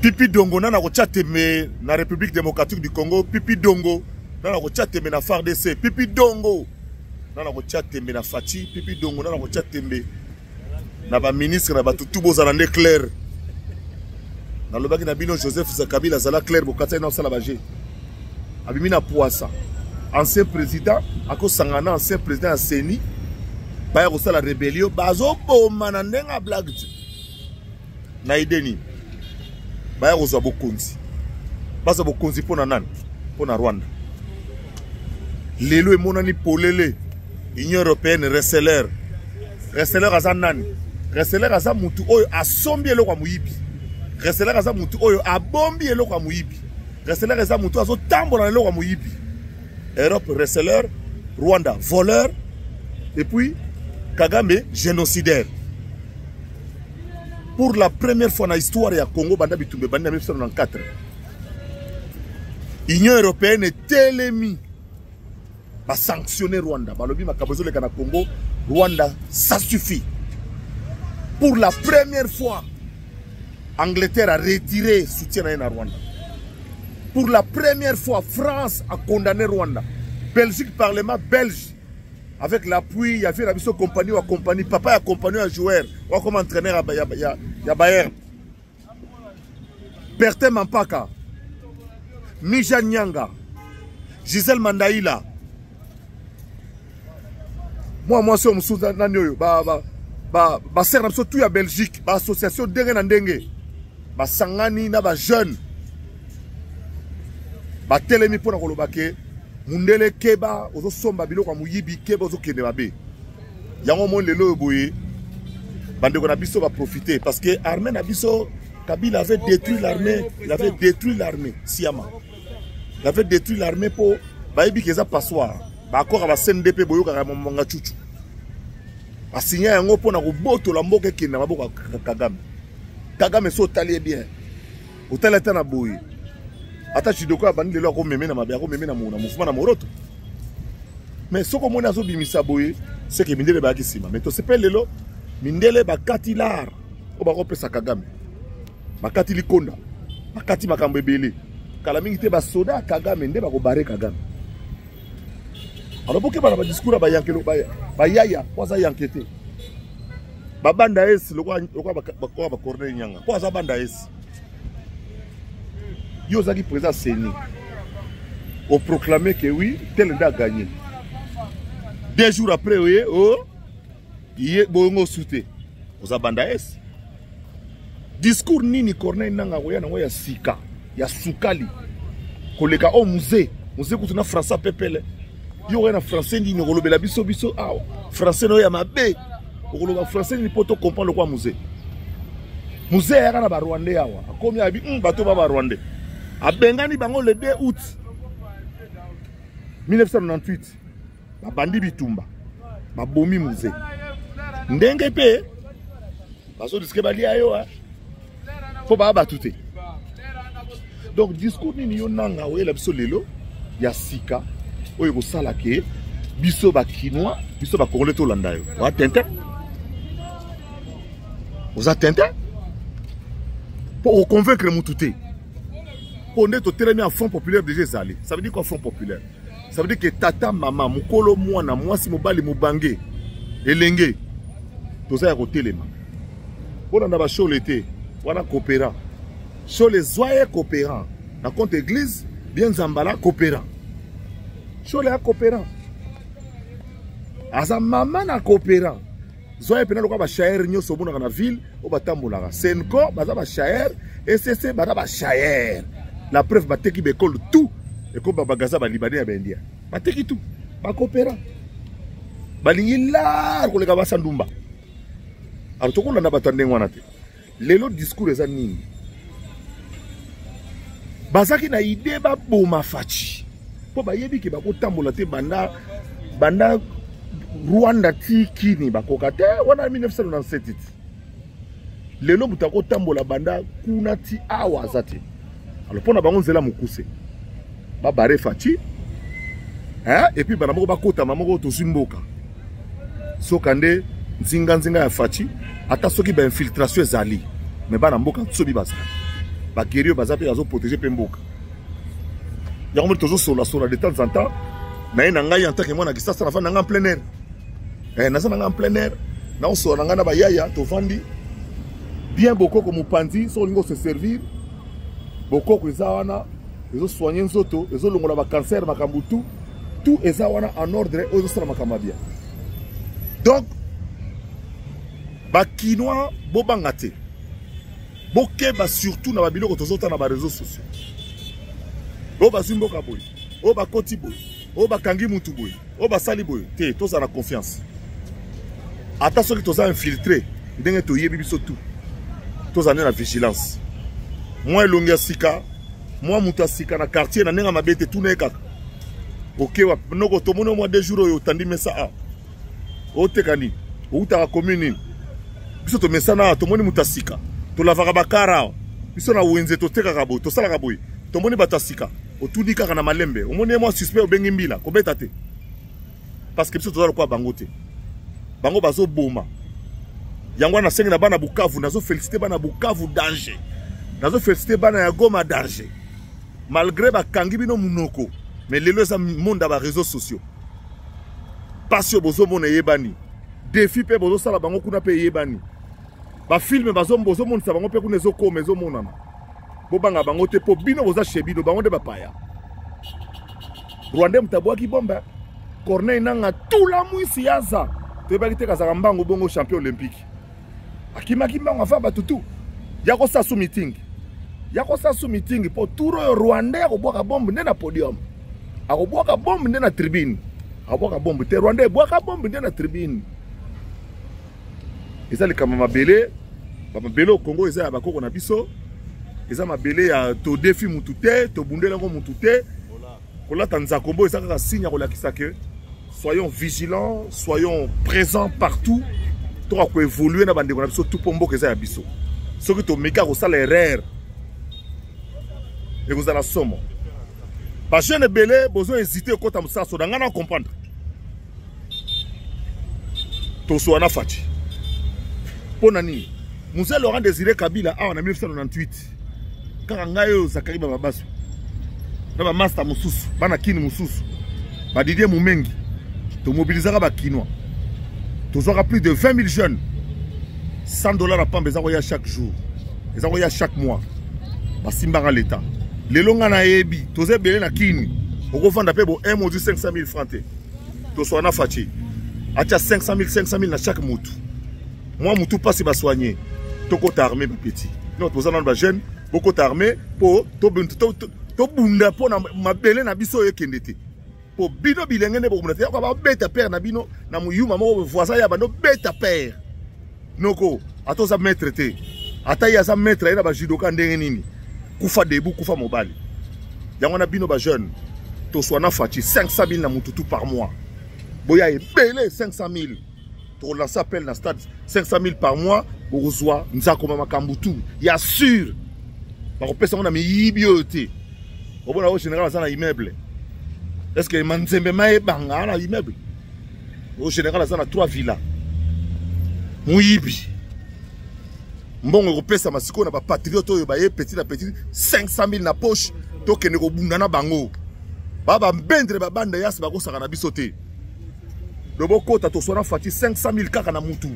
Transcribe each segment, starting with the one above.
Pipi Dongo nana ko tchateme na République démocratique du Congo. Pipi Dongo nana ko tchateme na FARDC. Pipi Dongo nana ko tchateme na Fati. Pipi Dongo nana ko tchateme na ba ministre na ba tout bozalande clair. Na lobaki na bino Joseph Zakabila zala clair bokata na sala baje. Abimina Pouassa. Ancien président, ako sangana ancien président Seni. Ba ko sala rébellion bazo boma na ndenga blague. Na ideni. Baya ko zabo konzi. Baza bo konzi pona nani? Pona Rwanda. Lelo emonani polele. Union européenne reseller. Reseller aza nani? Reseller aza mutu oyo asombi eloko muyibi. Reseller aza mutu oyo abombi eloko muyibi. Reseller aza mutu azo tambola eloko muyibi. Europe reseller, Rwanda voleur et puis Kagame génocidaire. Pour la première fois dans l'histoire du Congo, en 1994, l'Union européenne est télémi à sanctionner Rwanda. Congo, Rwanda, ça suffit. Pour la première fois, l'Angleterre a retiré soutien à Rwanda. Pour la première fois, France a condamné Rwanda. Belgique, Parlement belge. Avec l'appui, il y avait la mission compagnie ou compagnie. Papa a accompagné un joueur. Ou comme entraîneur à Bayern. Bertin Mampaka. Mija Nyanga. Gisèle Mandaïla. Moi, c'est un soudan nanyo. Ba serre tout à Belgique. Ba association Dengue Nandenge. Ba Sangani na ba jeune. Ba telemi pour na Mundele keba ozo somba biloko muyibi keba ozo kende babe. Yango mon lelo boye. Bande ko na biso va profiter parce que armée na biso Kabila avait détruit l'armée, il avait détruit l'armée Siama. Il avait détruit l'armée pour bayibi keza passoir. Ba accord ba CNDP boyoka ka monga chuchu. Ba signer yango pona ko boto la mboka kende maboko Kagame. Kagame so tali bien. Otala tana boye. Ata chidoko abandi lelo ko meme na mabe ko meme na mona mouvement na moroto. Mais soko mona zo bimisa boye c'est que mindele ba kisima. Mais to sepel lelo mindele ba katilar o ba ko pesa Kagame. Ba katili konda. Ba kati makambo ebele. Kala mingi te ba soda Kagame nde ba ko bare Kagame. Alors pourquoi ba discours ba yankelo ba yaya kwaza yankete. Ba banda es lokwa ba corner nyanga. Kwaza banda es. Yozaki président Seni ont proclamé que oui, tel a gagné. 2 jours après, oui, il est bon souté. Aux Abandaes. Discours nini Corneille nanga goya na ya sika, ya sukali. Koleka au musée kutuna français pepele. Yo na français ni ngolobela biso biso ah. Français no ya mabe. Ngoloba français ni poto comprendre quoi musée. Musée ya na ba Rwandais awa. Akomi abi bato ba Rwandais. A Bengani bango le 2 août 1998 bandi bitumba babomi musée ndenge pe baso diske bali ayo po ba batute. Donc discours ni yo nanga oyela biso lelo ya sika oyo ko sala ke biso ba kinois biso ba congolais to landa yo wa tente vous attendez pour convaincre mututé. Pour être tellement en Front populaire déjà zali. Ça veut dire quoi Front populaire? Ça veut dire que tata maman mukolo mwana mwasi mobali mubange elenge toza ya kotelema. Bona na ba show l'été, wana coopérant. Show les zoyés coopérant. Na compte église bien zambala coopérant. Show les coopérant. Asa maman na coopérant. Zoyé pena lokwa ba shaer nyoso bona na ville o batambolaka. Senko baza ba shaer, SCC baza ba shaer. La preuve, bateki bekol tout. Et comme Babagaza, Libanais à Bendia. Bateki tout. Ba coopérant. Balingi là, pour les gars, Sandumba. Alors, tout le monde a battu wanate. Les autres discours, les amis. Bazaki na idée, ba boma fachi. Pour ba yebi ki ba ko tambola te banda Rwanda ti kini ba kokate, wana 1997. Les autres butako tambola banda kuna ti awa zati. Alors pour na bango nzela mukuse ba bare fachi et puis bana moko bakota mamoko to zimboka sokande nzinga ya fachi ata soki ba infiltration ezali mais bana mboka tsobi bazali ba guerrier baza pe azo protéger pe mboka yango tozo sola de temps en temps na ngai en tant que moi na kisa na fa na en plein air na za na en plein air na on sola nga na ba yaya to vandi bien beaucoup comme pandi so lingo se servir beaucoup ko zawana ezo soigner nzoto ezo longola ba cancer makambutu tout ezawana en ordre ezo sala makamabia donc ba kinois bo bangate bokeba surtout na babiloko tozota na ba réseaux sociaux o bazimboka boy o bakoti boy o bakangi mutu boy o basali boy te toza na confiance ata soki toza infiltré ndenge toyebi biso tout toza na vigilance moi elongi ya sika moi mutu asika na quartier na ndenge mabete tout na kaka okewa noko tomona moi 2 jours oyo tandi mesa a o tekani o utaka commune biso to mesa na tomoni mutu asika to lavaka bakara biso na wenze to tekaka boy to salaka boy tomoni batasika otudi kaka na malembe omoni moi suspect obengi mbila kobeta te parce que biso toza kwa bango te bango bazo boma yango na sengi na bana Bukavu nazo féliciter bana Bukavu danger nazo féliciter bana ya Goma danger malgré bakangi bino munoko mais lelo za monde ba réseaux sociaux passion bozo mona yebani défi pe bozo sala bango kuna pe yebani ba film bozo mona sa bango pe kuna ezo koma ezo mona bobanga bango te po bino boza shebino bango de bapaya Rwanda mtabwaki bomba Corneille nanga tula mwisi yaza tebaki te kazaka mbango bongo champion olympique akimaki mbango afa batutu yako sasu meeting po turo Rwanda akobwaka bombe nde na podium akobwaka bombe nde na tribune akobwaka bombe te Rwanda ebwaka bombe nde na tribune ezali kama mabele au Congo eza ya bakoko na biso eza mabele ya to défi mutu te to bundela ngo mutu te kolata nzakombo eza kaka signe kolakisa ke soyons vigilants, soyons présents partout. Tu vas évoluer dans la biso tout pour mboka eza ya biso. Soki to meka ko sala erreur. Et vous allez somme. Ba jeune belé besoin hésiter ko ta musaso da ngana comprendre. To so na fati. Ponani. Mzee Laurent Désiré Kabila en 1998. Kaka ngayo Zakari Bababasu. Na ba master mususu, bana kini mususu. Ba Didier Mumengi. To mobiliser ba kinois. Tu auras plus de 20 000 jeunes. $100 à Pambe, ils chaque jour. Ils envoient chaque mois. Basimba l'État. Les longs na ebi, tu as belé na kini. Au revend d'après 1 mois 500 000 francs. Tu sois na fati. Atia 500 000 na chaque moutou. Moi moutou pas si ba soigner. Tu côté armé petit. Non, tu as na jeune, beaucoup armé pour to bunda pour na belé na biso ekendete. Pour bino bilengene pour monter kwa beta père na bino na muyuma mo voisin ya bano beta père noko atoza maître te ataya za maître ina ba judoka ndenge nini kufa debout kufa mobali yango na bino ba jeune to so na fati 500 000 na mututu par mois boya ebele 500 000 to lancer appel na stade 500 000 par mois bozwa nzako mama kambutu ya sûr ba kopesa ngona miyibiote obona o général za na immeuble. Est-ce que Manzembe Maé Banga na immeuble? Au général, ça a 3 villas. Mouyibi. Mbongo européen, ça m'a siko na ba patriote petit à petit 500 000 na poche. Toke ne bunda na bango. Baba mbendre ba banda yas ba ko saka na bisote. Loboko ta to sona fati 500 000 kaka na mutu.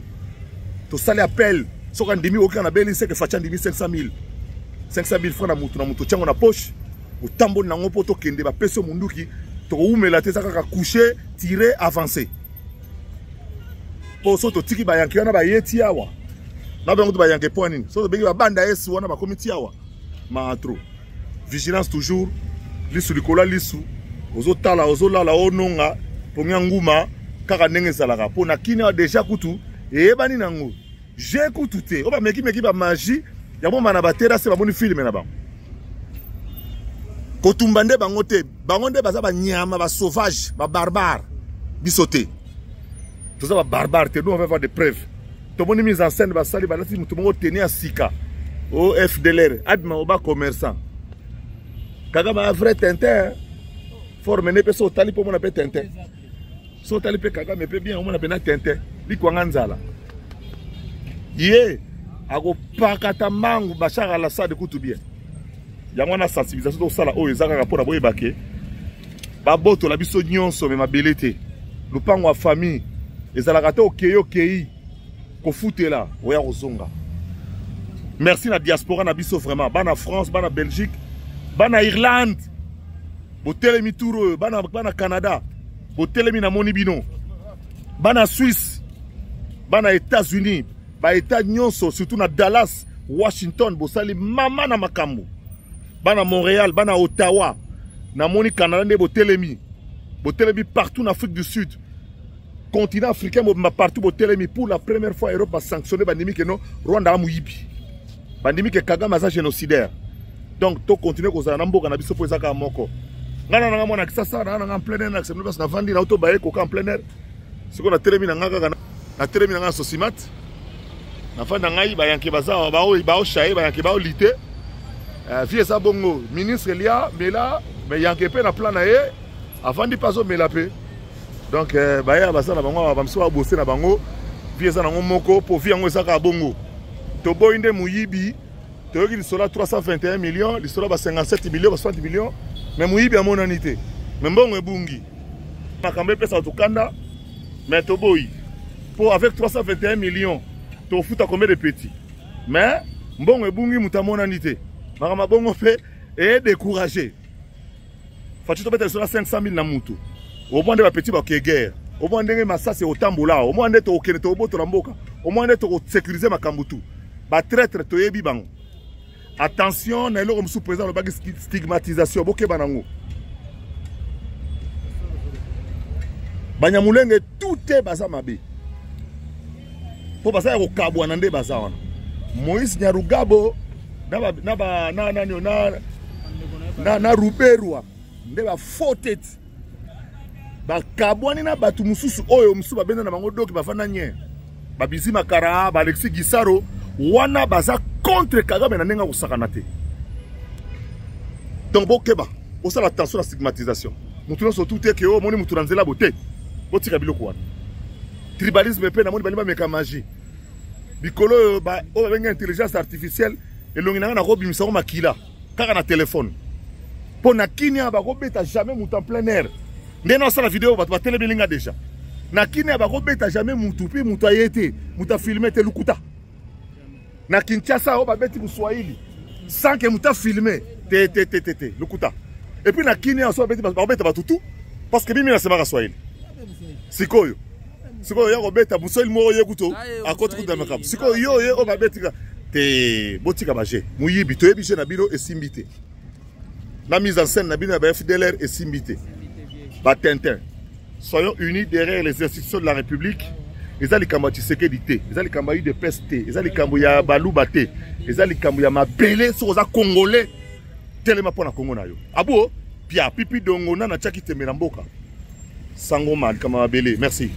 To sale appel. Soka ndimi oka na beli c'est que fati ndimi 500 000. 500 000 francs na mutu tiango na poche. Au tambo na ngopo to kende ba peso munduki. To umela te saka coucher, tirer, avancer. Pour ça to tiki ba yanki wana ba yeti awa. Na ba ngoto ba yanki point nini. So to bengi ba banda yesu wana ba komiti awa. Ma trop. Vigilance toujours. Lisu likola lisu. Ozo tala ozo lala ononga ponga nguma kaka ndenge zalaka. Po na kini déjà kutu e bani nango. J'ai kutu te. O ba meki ba magie. Ya bomba na ba terrasse ba moni film na ba. Kotumbande bangote, bangonde baza ba nyama, ba sauvage, ba barbare, bisoté. Tout ça ba barbare, nous on va avoir des preuves. Tout le monde mise en scène, ba sali, ba lati, tout le monde tenir à Sika, au FDLR, adma au bas commerçant. Kagama a vrai Tintin, fort mené pe so tali po mon appel Tintin. So tali pe Kagama pe bien, on appelle Tintin. Li kwanganzala. Yé, ago pakata mangu, bachar à la sa de kutu bien. yango na sensibilisation to sala o ezaka rapport na boye bake ba boto la biso nyonso me mabelete lupango wa famille ezalaka te okei ko futela oya kozonga. Merci na diaspora na biso vraiment bana France bana Belgique bana Irlande botelemi tour bana Canada botelemi na monibino bana Suisse bana États-Unis ba état nyonso surtout na Dallas Washington bosali mama na makambo bana Montréal bana Ottawa na moni Canada nde botelemi partout en Afrique du Sud continent africain partout botelemi pour la première fois Europe a sanctionné bandimi que non Rwanda a muyibi bandimi que Kagame a génocidaire donc to continuer kozala na mboka na biso po ezaka moko ngana na mona kisasa na en plein air na semble parce na vandi na auto baye ko en plein air siko na telemi na ngaka na telemi na ngaka sosimat na vanda ngai ba yanke baza ba o shaye ba yanke ba o lité vie ça bongo ministre Elia mela mais yanke pe na plan na ye avant di paso mela pe donc ba ya baza na bango ba mso ba bosser na bango vie ça na moko po vie yango ezaka bongo to boinde muyibi to yoki lisola 321 millions lisola ba 57 millions ba 60 millions mais muyibi amonanité mais mbongo ebungi makambe pesa tukanda mais to boyi pour avec 321 millions to futa combien de petits mais mbongo ebungi mutamonanité makama bongo pe et décourager fatu to beta lisola 500 000 na mutu au moins de ba petit ba ke guerre au moins ndenge masasi otambola au moins ndeto okene to boto na mboka au moins ndeto ko sécuriser makambutu ba traître to yebi bango. Attention, na eloko msu président le bagi stigmatisation boke banango. Banyamulenge tout est baza mabe. Po baza ya kokabwa na nde baza wana. Moïse Nyarugabo na Ruberwa nde ba faute. Ba kabwani na batu mususu oyo msu babenda na bango doki bafana nye. Ba Bizima Kara, ba Alexis Gisaro wana baza contre Kagame na nenga kusakana te. Donc bokeba, osala attention à la stigmatisation. Mutu so tout ke o moni mutu nzela bote. Botika biloko wana. Tribalisme pe na moni bali ba meka magie. Bikolo ba o benga intelligence artificielle elongina na ko bimisa ko makila kaka na téléphone. Pona kinia ba ko beta jamais mutu en plein air. Ndena osala vidéo ba tele belinga déjà. Na kinia ba ko beta jamais mutu pi mutu ayete, mutu filmer te lukuta. Na Kinshasa o babeti bu Swahili sans que muta filmer te lukuta et puis na Kenya so babeti babeta batutu parce que bimi na sema Swahili sikoyo ya robeta bu Swahili mo yekuto akoto kuda makam sikoyo yo o babeti te botika baje muyibi to yebi na biro esimbite na mise en scène na bino ba FDLR esimbite ba Tintin soyons unis derrière les institutions de la République. Les alikamba Tshisekedi te, les alikamba de peste, les alikamba ya baluba te, les alikamba ya mabele so za congolais telema pona Congo na yo. Abo pia pipi dongo na chaki temera mboka. Sango mal kama mabele. Merci.